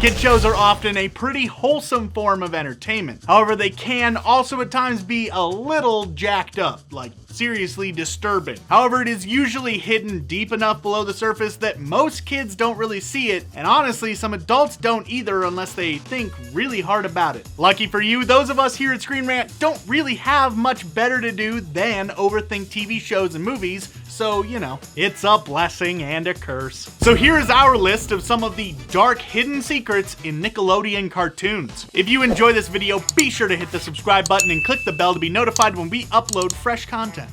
Kid shows are often a pretty wholesome form of entertainment. However, they can also at times be a little jacked up, like seriously disturbing. However, it is usually hidden deep enough below the surface that most kids don't really see it, and honestly, some adults don't either unless they think really hard about it. Lucky for you, those of us here at Screen Rant don't really have much better to do than overthink TV shows and movies, so, you know, it's a blessing and a curse. So here is our list of some of the dark hidden secrets in Nickelodeon cartoons. If you enjoy this video, be sure to hit the subscribe button and click the bell to be notified when we upload fresh content.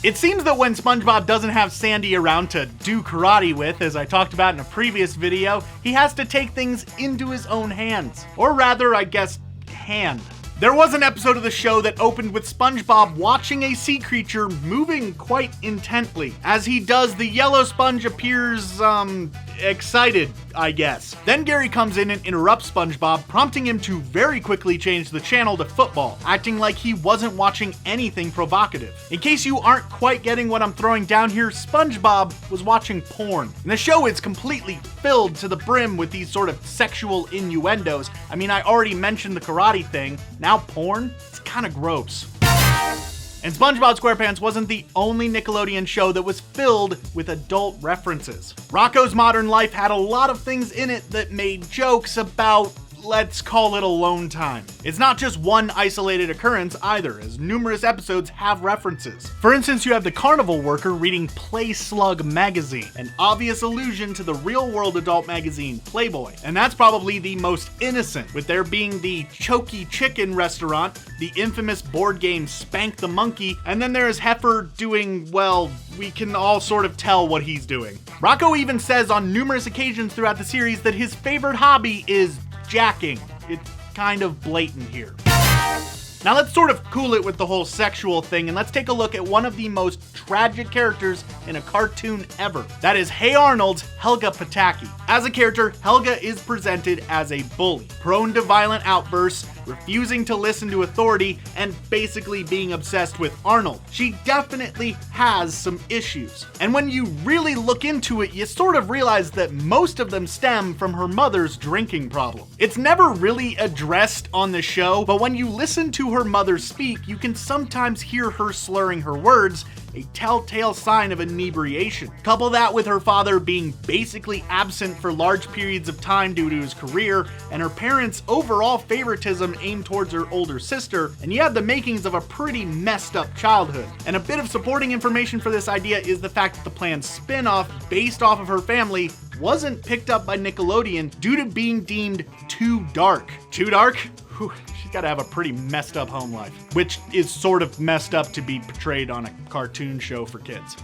It seems that when SpongeBob doesn't have Sandy around to do karate with, as I talked about in a previous video, he has to take things into his own hands. Or rather, I guess, hand. There was an episode of the show that opened with SpongeBob watching a sea creature moving quite intently. As he does, the yellow sponge appears, excited, I guess. Then Gary comes in and interrupts SpongeBob, prompting him to very quickly change the channel to football, acting like he wasn't watching anything provocative. In case you aren't quite getting what I'm throwing down here, SpongeBob was watching porn. And the show is completely filled to the brim with these sort of sexual innuendos. I mean, I already mentioned the karate thing. Now porn? It's kind of gross. And SpongeBob SquarePants wasn't the only Nickelodeon show that was filled with adult references. Rocko's Modern Life had a lot of things in it that made jokes about, let's call it, alone time. It's not just one isolated occurrence either, as numerous episodes have references. For instance, you have the carnival worker reading Play Slug magazine, an obvious allusion to the real-world adult magazine Playboy. And that's probably the most innocent, with there being the Choky Chicken restaurant, the infamous board game Spank the Monkey, and then there's Heifer doing, well, we can all sort of tell what he's doing. Rocko even says on numerous occasions throughout the series that his favorite hobby is jacking. It's kind of blatant here. Now let's sort of cool it with the whole sexual thing, and let's take a look at one of the most tragic characters in a cartoon ever. That is Hey Arnold's Helga Pataki. As a character, Helga is presented as a bully, prone to violent outbursts, refusing to listen to authority, and basically being obsessed with Arnold. She definitely has some issues. And when you really look into it, you sort of realize that most of them stem from her mother's drinking problem. It's never really addressed on the show, but when you listen to her mother speak, you can sometimes hear her slurring her words, a telltale sign of inebriation. Couple that with her father being basically absent for large periods of time due to his career, and her parents' overall favoritism aimed towards her older sister, and you have the makings of a pretty messed up childhood. And a bit of supporting information for this idea is the fact that the planned spin-off based off of her family wasn't picked up by Nickelodeon due to being deemed too dark. Too dark? Whew. She's got to have a pretty messed up home life, which is sort of messed up to be portrayed on a cartoon show for kids.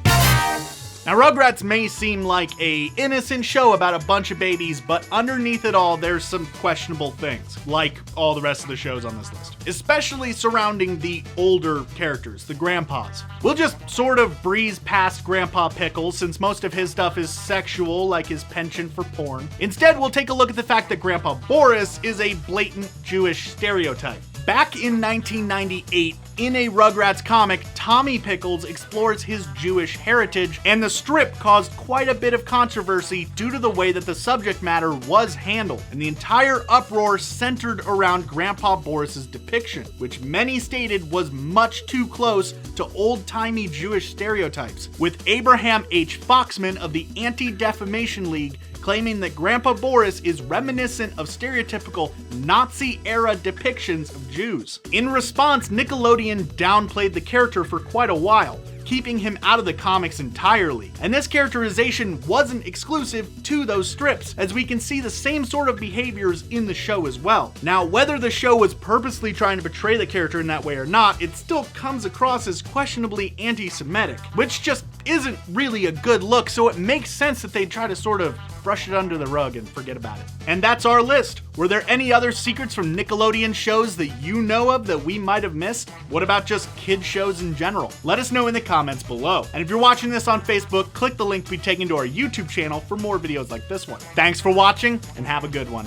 Now, Rugrats may seem like a innocent show about a bunch of babies, but underneath it all, there's some questionable things, like all the rest of the shows on this list, especially surrounding the older characters, the grandpas. We'll just sort of breeze past Grandpa Pickles since most of his stuff is sexual, like his penchant for porn. Instead, we'll take a look at the fact that Grandpa Boris is a blatant Jewish stereotype. Back in 1998, in a Rugrats comic, Tommy Pickles explores his Jewish heritage, and the strip caused quite a bit of controversy due to the way that the subject matter was handled, and the entire uproar centered around Grandpa Boris's depiction, which many stated was much too close to old-timey Jewish stereotypes, with Abraham H. Foxman of the Anti-Defamation League claiming that Grandpa Boris is reminiscent of stereotypical Nazi-era depictions of Jews. In response, Nickelodeon downplayed the character for quite a while, keeping him out of the comics entirely. And this characterization wasn't exclusive to those strips, as we can see the same sort of behaviors in the show as well. Now, whether the show was purposely trying to portray the character in that way or not, it still comes across as questionably anti-Semitic, which just isn't really a good look, so it makes sense that they try to sort of brush it under the rug and forget about it. And that's our list. Were there any other secrets from Nickelodeon shows that you know of that we might have missed? What about just kid shows in general? Let us know in the comments below. And if you're watching this on Facebook, click the link to be taken to our YouTube channel for more videos like this one. Thanks for watching, and have a good one.